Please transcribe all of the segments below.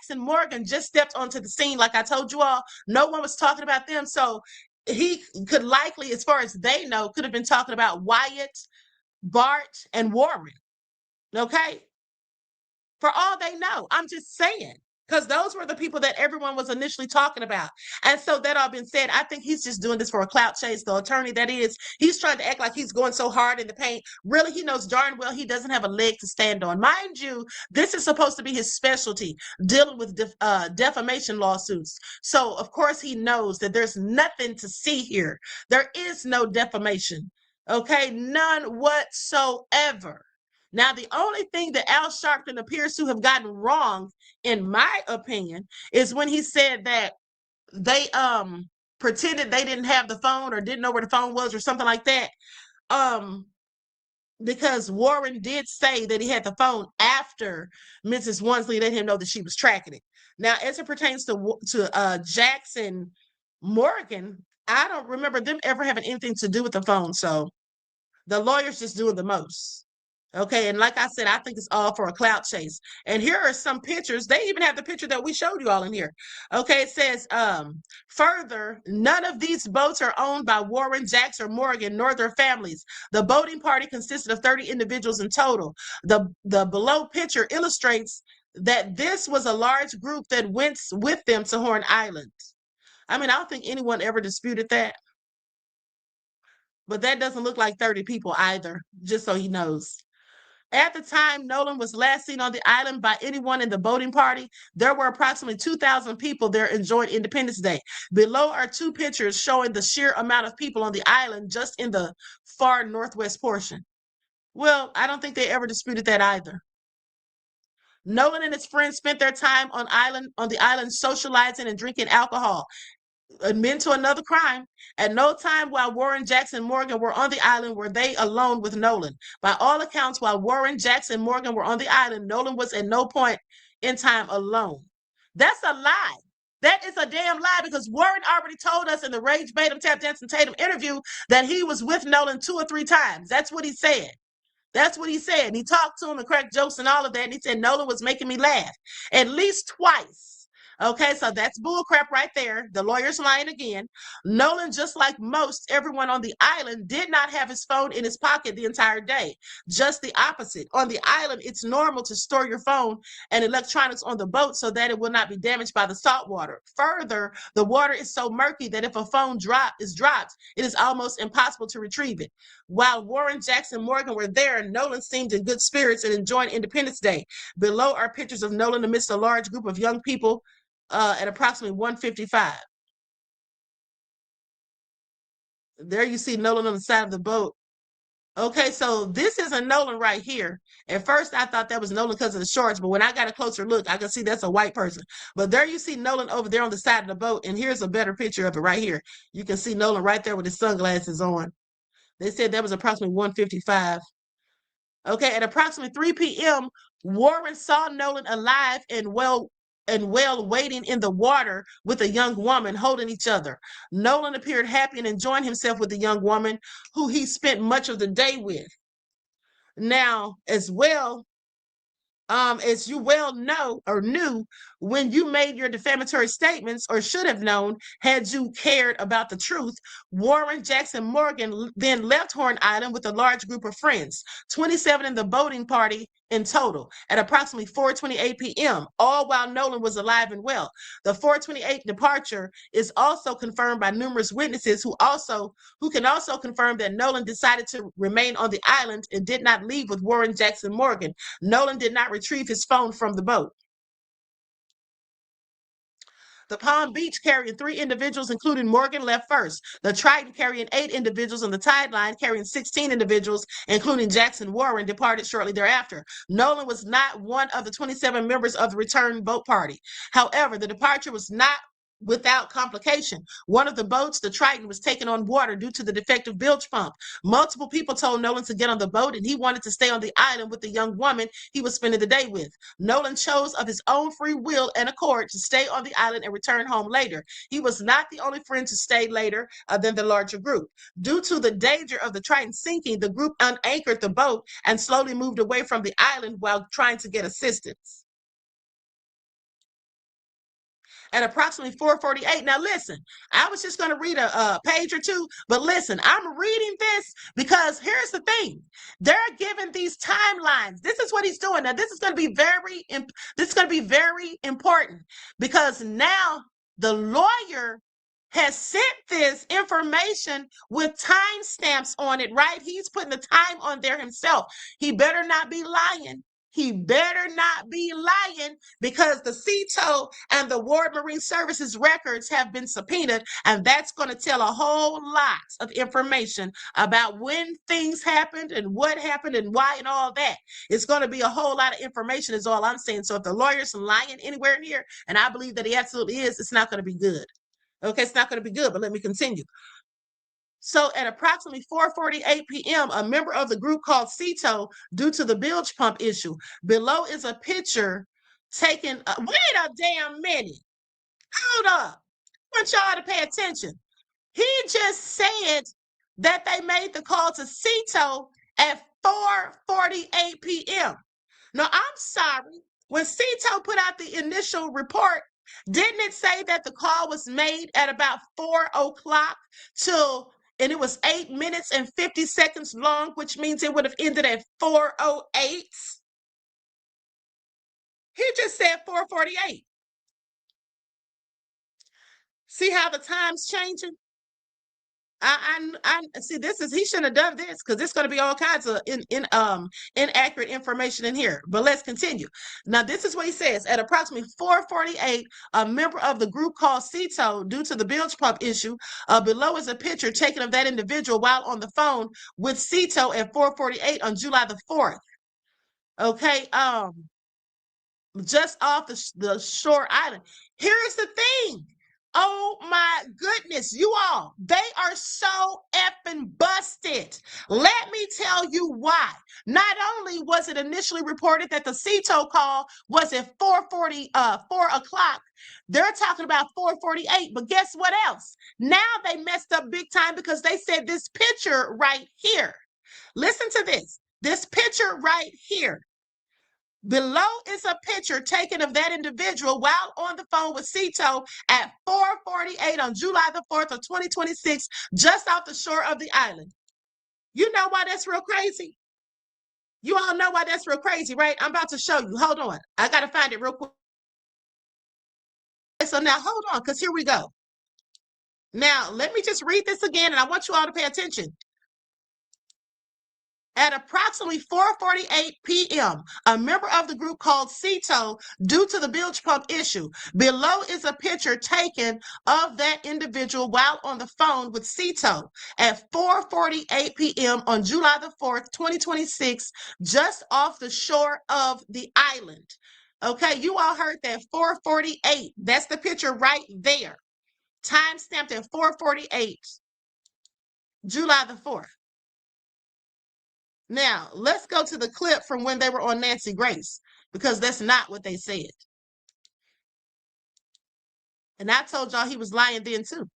Jackson Morgan just stepped onto the scene. Like I told you all, no one was talking about them. So he could likely, as far as they know, could have been talking about Wyatt, Bart, and Warren. Okay? For all they know. I'm just saying. Because those were the people that everyone was initially talking about. And so that all been said, I think he's just doing this for a clout chase. The attorney that is, he's trying to act like he's going so hard in the paint. Really, he knows darn well he doesn't have a leg to stand on. Mind you, this is supposed to be his specialty, dealing with defamation lawsuits. So, of course, he knows that there's nothing to see here. There is no defamation. Okay? None whatsoever. Now, the only thing that Al Sharpton appears to have gotten wrong, in my opinion, is when he said that they pretended they didn't have the phone or didn't know where the phone was or something like that. Because Warren did say that he had the phone after Mrs. Wansley let him know that she was tracking it. Now, as it pertains to Jackson Morgan, I don't remember them ever having anything to do with the phone. So the lawyer's just doing the most. Okay, and like I said, I think it's all for a clout chase. And here are some pictures. They even have the picture that we showed you all in here. Okay, it says, further, none of these boats are owned by Warren, Jackson, or Morgan, nor their families. The boating party consisted of 30 individuals in total. The below picture illustrates that this was a large group that went with them to Horn Island. I mean, I don't think anyone ever disputed that. But that doesn't look like 30 people either, just so he knows. At the time Nolan was last seen on the island by anyone in the boating party, there were approximately 2,000 people there enjoying Independence Day. Below are two pictures showing the sheer amount of people on the island just in the far northwest portion. Well, I don't think they ever disputed that either. Nolan and his friends spent their time on the island socializing and drinking alcohol. Admit to another crime. At no time while Warren, Jackson, Morgan were on the island were they alone with Nolan. By all accounts, while Warren, Jackson, Morgan were on the island, Nolan was at no point in time alone. That's a lie. That is a damn lie, because Warren already told us in the Rage Batum Tap Dancing Tatum interview that he was with Nolan 2 or 3 times. That's what he said. That's what he said. He talked to him and cracked jokes and all of that. And he said Nolan was making me laugh at least twice. Okay, so that's bullcrap right there. The lawyer's lying again. Nolan, just like most everyone on the island, did not have his phone in his pocket the entire day. Just the opposite. On the island, it's normal to store your phone and electronics on the boat so that it will not be damaged by the salt water. Further, the water is so murky that if a phone is dropped, it is almost impossible to retrieve it. While Warren, Jackson, Morgan were there, Nolan seemed in good spirits and enjoying Independence Day. Below are pictures of Nolan amidst a large group of young people at approximately 1:55. There you see Nolan on the side of the boat. Okay, so this isn't Nolan right here. At first, I thought that was Nolan because of the shorts, but when I got a closer look, I can see that's a white person. But there you see Nolan over there on the side of the boat, and here's a better picture of it right here. You can see Nolan right there with his sunglasses on. They said that was approximately 1:55. Okay, at approximately 3 p.m., Warren saw Nolan alive and well waiting in the water with a young woman holding each other. Nolan appeared happy and enjoying himself with the young woman who he spent much of the day with. Now, as well, as you well know or knew, when you made your defamatory statements, or should have known had you cared about the truth, Warren, Jackson, Morgan then left Horn Island with a large group of friends, 27 in the boating party in total, at approximately 4:28 p.m., all while Nolan was alive and well. The 4:28 departure is also confirmed by numerous witnesses who can also confirm that Nolan decided to remain on the island and did not leave with Warren, Jackson, Morgan. Nolan did not retrieve his phone from the boat. The Palm Beach carrying 3 individuals, including Morgan, left first. The Triton carrying 8 individuals and the Tide Line carrying 16 individuals, including Jackson Warren, departed shortly thereafter. Nolan was not one of the 27 members of the return boat party. However, the departure was not without complication. One of the boats, the Triton, was taken on water due to the defective bilge pump. Multiple people told Nolan to get on the boat, and he wanted to stay on the island with the young woman he was spending the day with. Nolan chose of his own free will and accord to stay on the island and return home later. He was not the only friend to stay later than the larger group. Due to the danger of the Triton sinking, the group unanchored the boat and slowly moved away from the island while trying to get assistance. at approximately 4:48. Now, listen, I was just going to read a page or two, but listen, I'm reading this because here's the thing: they're given these timelines. This is what he's doing. Now, this is going to be very important because now the lawyer has sent this information with timestamps on it, right? He's putting the time on there himself. He better not be lying. He better not be lying because the CTO and the Ward Marine Services records have been subpoenaed, and that's going to tell a whole lot of information about when things happened and what happened and why and all that. It's going to be a whole lot of information is all I'm saying. So if the lawyer's lying anywhere in here, and I believe that he absolutely is, it's not going to be good. Okay, it's not going to be good, but let me continue. So at approximately 4:48 p.m., a member of the group called CTO, due to the bilge pump issue. Below is a picture taken. Wait a damn minute. Hold up. I want y'all to pay attention. He just said that they made the call to CTO at 4:48 p.m. Now, I'm sorry. When CTO put out the initial report, didn't it say that the call was made at about 4 o'clock and it was 8 minutes and 50 seconds long, which means it would have ended at 4:08? He just said 4:48. See how the time's changing? I see. This is he shouldn't have done this because there's going to be all kinds of inaccurate information in here. But let's continue. Now, this is what he says: at approximately 4:48, a member of the group called CTO, due to the bilge pump issue. Below is a picture taken of that individual while on the phone with CTO at 4:48 on July the 4th. Okay, just off the shore island. Here's the thing. Oh my goodness, you all, they are so effing busted. Let me tell you why. Not only was it initially reported that the CTO call was at 4 o'clock, they're talking about 4:48, but guess what else? Now they messed up big time because they said this picture right here. Listen to this. This picture right here. Below is a picture taken of that individual while on the phone with CTO at 4:48 on July the 4th of 2026, just off the shore of the island. You know why that's real crazy? You all know why that's real crazy, right? I'm about to show you. Hold on. I got to find it real quick. So now hold on, because here we go. Now, let me just read this again, and I want you all to pay attention. At approximately 4:48 p.m., a member of the group called CTO, due to the bilge pump issue. Below is a picture taken of that individual while on the phone with CTO at 4:48 p.m. on July the 4th, 2026, just off the shore of the island. Okay, you all heard that 4:48. That's the picture right there. Time stamped at 4:48, July the 4th. Now, let's go to the clip from when they were on Nancy Grace, because that's not what they said. And I told y'all he was lying then too.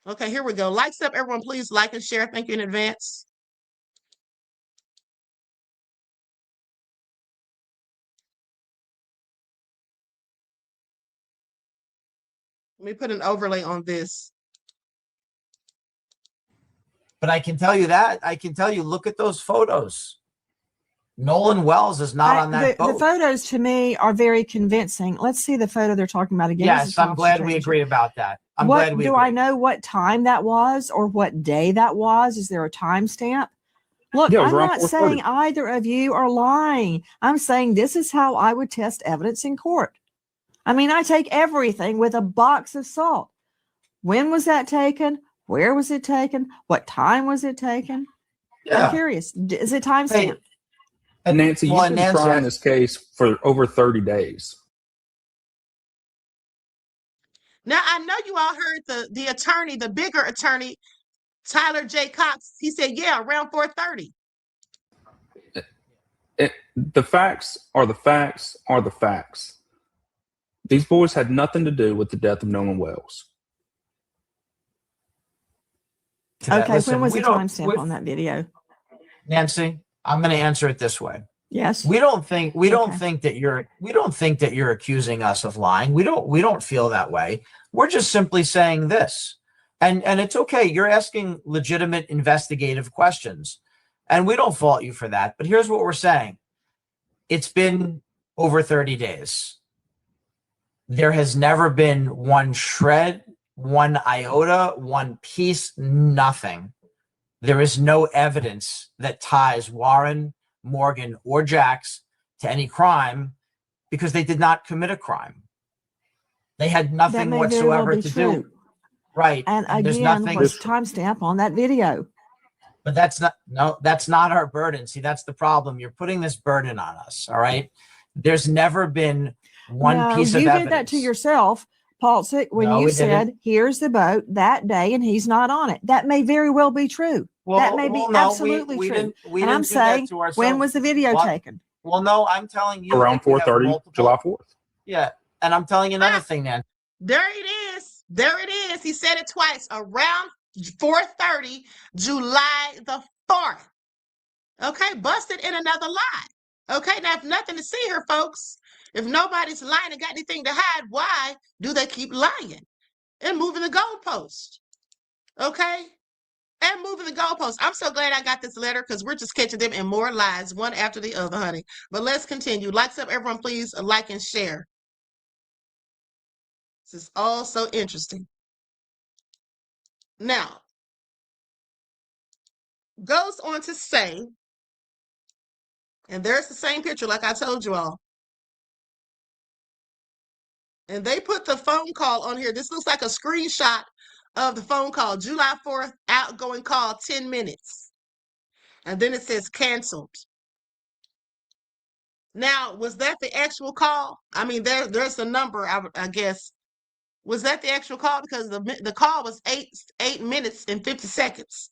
Okay, here we go. Likes up, everyone, please like and share. Thank you in advance. Let me put an overlay on this. But I can tell you that. I can tell you, look at those photos. Nolan Wells is not on that boat. The photos to me are very convincing. Let's see the photo they're talking about again. Yes, I'm glad we agree about that. I'm glad we agree. Do I know what time that was or what day that was? Is there a timestamp? Look, I'm not saying either of you are lying. I'm saying this is how I would test evidence in court. I mean, I take everything with a box of salt. When was that taken? Where was it taken? What time was it taken? Yeah. I'm curious. Is it timestamped? And Nancy, you've been trying this case for over 30 days. Now, I know you all heard the attorney, the bigger attorney, Tyler J. Cox. He said, yeah, around 4:30. The facts are the facts are the facts. These boys had nothing to do with the death of Nolan Wells. Okay, listen, when was the timestamp on that video? Nancy, I'm going to answer it this way. Yes. We don't think Okay. that you're accusing us of lying. We don't feel that way. We're just simply saying this. And it's okay. You're asking legitimate investigative questions. And we don't fault you for that. But here's what we're saying. It's been over 30 days. There has never been one shred, one iota, one piece, nothing. There is no evidence that ties Warren, Morgan, or Jax to any crime because they did not commit a crime. They had That nothing may very well whatsoever be to true. do. Right. And there's again, nothing. what's timestamp on that video? But that's not our burden. See, that's the problem. You're putting this burden on us. All right. There's never been one No, piece of you evidence. did that to yourself, Paul, when No, you we said, didn't. here's the boat that day and he's not on it. That may very well be true. That may be absolutely true. We and didn't I'm do that saying, to ourselves. when was the video taken? Well, no, I'm telling you. Around 4:30, July 4th. Yeah. And I'm telling you another thing, Nan. There it is. There it is. He said it twice. Around 4:30, July the 4th. Okay, busted in another lie. Okay, now if nothing to see here, folks, if nobody's lying and got anything to hide, why do they keep lying and moving the goalpost? Okay, and moving the goalpost. I'm so glad I got this letter because we're just catching them in more lies, one after the other, honey. But let's continue. Likes up, everyone, please like and share. This is all so interesting. Now, goes on to say, and there's the same picture like I told you all. And they put the phone call on here. This looks like a screenshot of the phone call. July 4th, outgoing call, 10 minutes. And then it says canceled. Now, was that the actual call? I mean, there's the number, I guess. Was that the actual call? Because the call was 8 minutes and 50 seconds.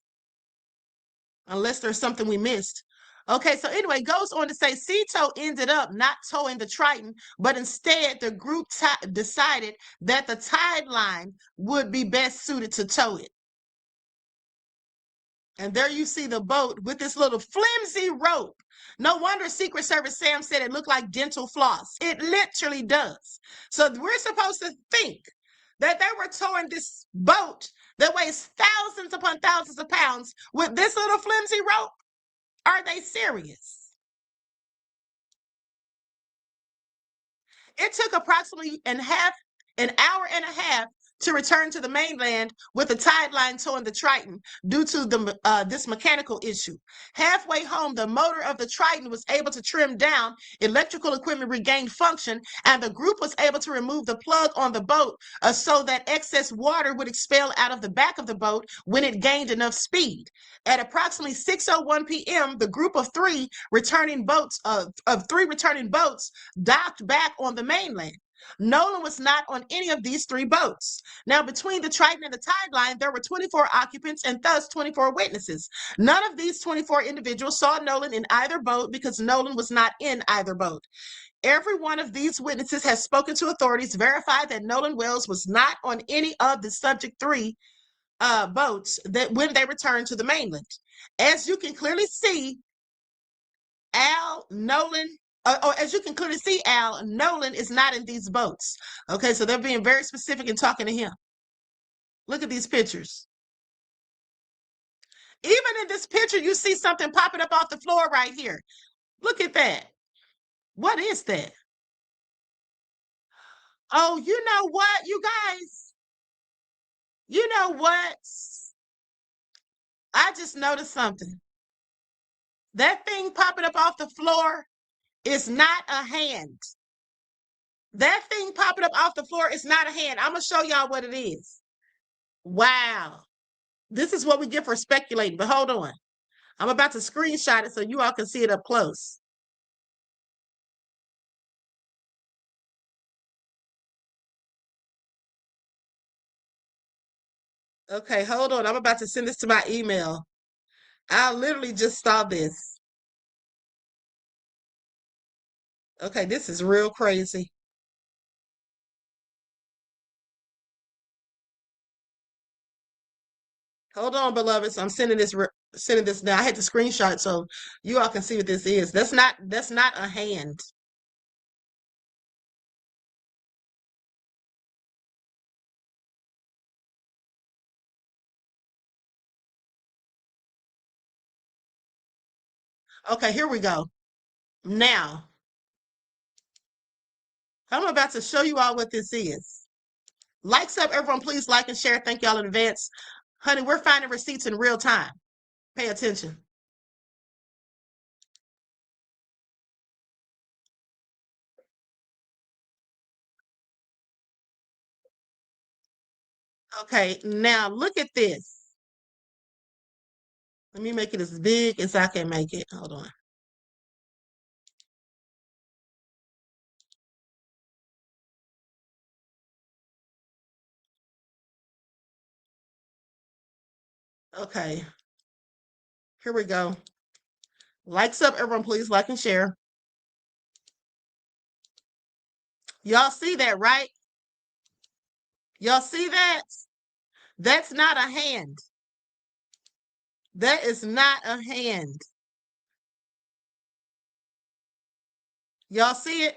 Unless there's something we missed. Okay, so anyway, goes on to say Cito ended up not towing the Triton, but instead the group decided that the tide line would be best suited to tow it. And there you see the boat with this little flimsy rope. No wonder Secret Service Sam said it looked like dental floss. It literally does. So we're supposed to think that they were towing this boat that weighs thousands upon thousands of pounds with this little flimsy rope. Are they serious? It took approximately an hour and a half to return to the mainland with the tide line towing the Triton due to this mechanical issue. Halfway home, the motor of the Triton was able to trim down, electrical equipment regained function, and the group was able to remove the plug on the boat so that excess water would expel out of the back of the boat when it gained enough speed. At approximately 6:01 p.m., the group of three returning boats docked back on the mainland. Nolan was not on any of these three boats. Now, between the Triton and the Tide Line, there were 24 occupants and thus 24 witnesses. None of these 24 individuals saw Nolan in either boat because Nolan was not in either boat. Every one of these witnesses has spoken to authorities, verified that Nolan Wells was not on any of the subject three boats that when they returned to the mainland. As you can clearly see, as you can clearly see, Nolan is not in these boats. Okay, so they're being very specific in talking to him. Look at these pictures. Even in this picture, you see something popping up off the floor right here. Look at that. What is that? Oh, you know what, you guys? You know what? I just noticed something. That thing popping up off the floor is not a hand. That thing popping up off the floor is not a hand. I'm going to show y'all what it is. Wow. This is what we get for speculating, but hold on. I'm about to screenshot it so you all can see it up close. Okay, hold on. I'm about to send this to my email. I literally just saw this. Okay, this is real crazy. Hold on, beloveds. I'm sending this now. I had to screenshot so you all can see what this is. That's not a hand. Okay, here we go. Now, I'm about to show you all what this is. Likes up, everyone. Please like and share. Thank y'all in advance. Honey, we're finding receipts in real time. Pay attention. Okay, now look at this. Let me make it as big as I can make it. Hold on. Okay. Here we go. Likes up, everyone. Please like and share. Y'all see that, right? Y'all see that? That's not a hand. That is not a hand. Y'all see it?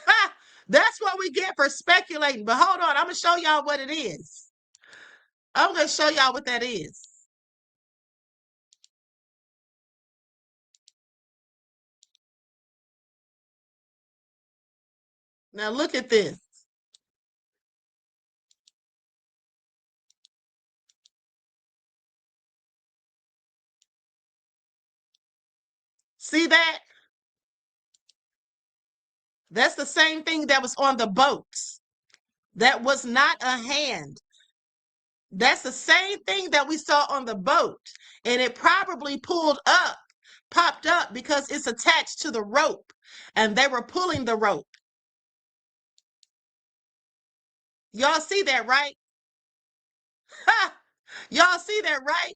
Ha! That's what we get for speculating. But hold on, I'm going to show y'all what it is. I'm going to show y'all what that is. Now look at this. See that? That's the same thing that was on the boats. That was not a hand. That's the same thing that we saw on the boat. And it probably popped up because it's attached to the rope. And they were pulling the rope. Y'all see that, right? Ha! Y'all see that, right?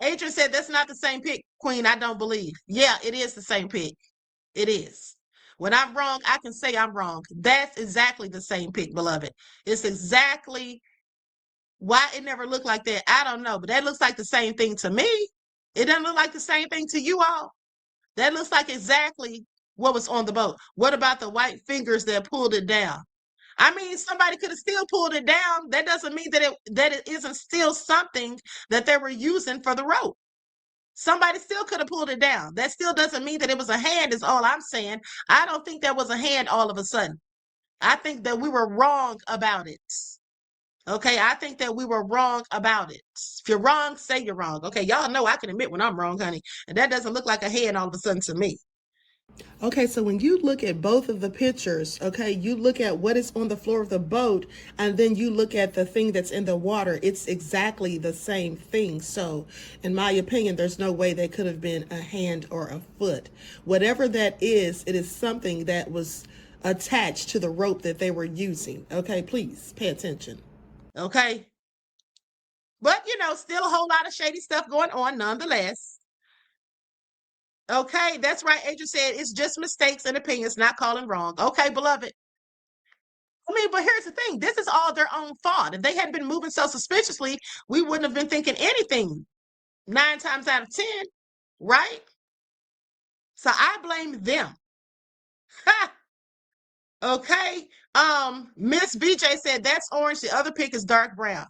Adrian said that's not the same pic, Queen. I don't believe. Yeah, it is the same pic. It is. When I'm wrong, I can say I'm wrong. That's exactly the same pic, beloved. It's exactly why it never looked like that. I don't know, but that looks like the same thing to me. It doesn't look like the same thing to you all. That looks like exactly what was on the boat. What about the white fingers that pulled it down? I mean, somebody could have still pulled it down. That doesn't mean that it isn't still something that they were using for the rope. Somebody still could have pulled it down. That still doesn't mean that it was a hand, is all I'm saying. I don't think that was a hand all of a sudden. I think that we were wrong about it. Okay, I think that we were wrong about it. If you're wrong, say you're wrong. Okay, y'all know I can admit when I'm wrong, honey. And that doesn't look like a hand all of a sudden to me. Okay, so when you look at both of the pictures, okay, you look at what is on the floor of the boat, and then you look at the thing that's in the water. It's exactly the same thing. So, in my opinion, there's no way they could have been a hand or a foot. Whatever that is, it is something that was attached to the rope that they were using. Okay, please pay attention. Okay. But, still a whole lot of shady stuff going on nonetheless. Okay, that's right. Adrian said it's just mistakes and opinions, not calling wrong. Okay, beloved. I mean, but here's the thing. This is all their own fault. If they hadn't been moving so suspiciously, we wouldn't have been thinking anything 9 times out of 10, right? So I blame them. Ha! Okay. Miss BJ said that's orange. The other pick is dark brown.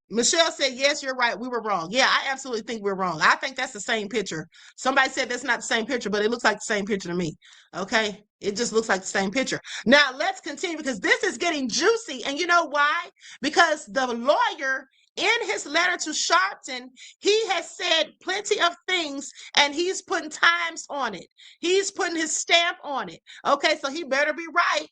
Michelle said, yes, you're right. We were wrong. Yeah, I absolutely think we're wrong. I think that's the same picture. Somebody said that's not the same picture, but it looks like the same picture to me. Okay. It just looks like the same picture. Now let's continue because this is getting juicy. And you know why? Because the lawyer in his letter to Sharpton, he has said plenty of things and he's putting times on it. He's putting his stamp on it. Okay. So he better be right.